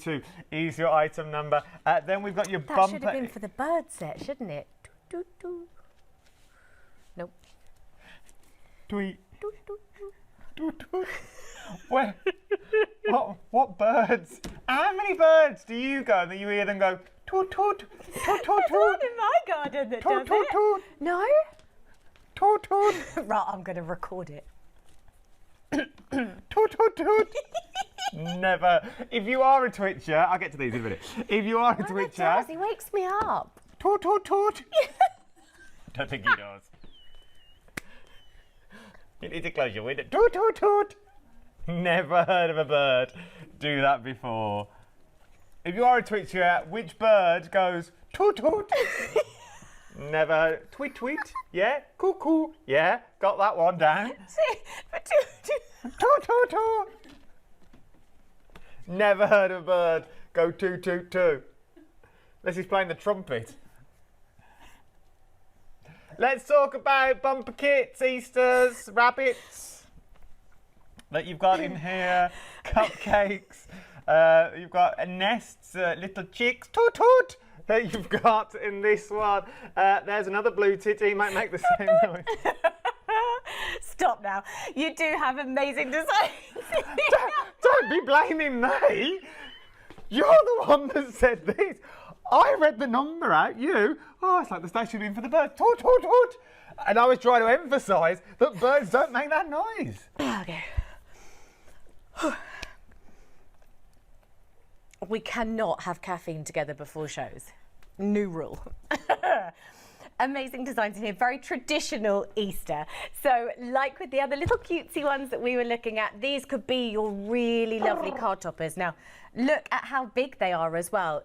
2 is your item number. Then we've got your That bumper. should have been for the bird set, shouldn't it? Doo, doo, doo. Nope. Tweet. Doo, doo, doo. Toot, toot. Where? What birds? How many birds do you go that you hear them go toot toot toot toot toot? There's one in my garden that Toot does toot it. toot No? toot toot Right, I'm going to record it. toot toot toot. Never. If you are a twitcher, I'll get to these in a minute. If you are a No, it twitcher, does. He wakes me up. toot toot toot. Don't think he does. You need to close your window. Toot toot toot. Never heard of a bird do that before. If you are a twitcher, which bird goes toot toot? Never heard. Tweet tweet. Yeah. Cuckoo. Yeah. Got that one down. See, but Toot toot toot. Never heard of a bird go toot toot toot. Unless he's playing the trumpet. Let's talk about bumper kits, Easters, rabbits that you've got in here, cupcakes, you've got nests, little chicks, toot toot, that you've got in this one. There's another blue titty, he might make the same noise. Stop now. You do have amazing designs. Don't be blaming me. You're the one that said this. I read the number out, you. Oh, it's like the station in for the birds. Toot, toot, toot. And I was trying to emphasise that birds don't make that noise. Okay. We cannot have caffeine together before shows. New rule. Amazing designs in here, very traditional Easter. So like with the other little cutesy ones that we were looking at, these could be your really lovely card toppers. Now, look at how big they are as well.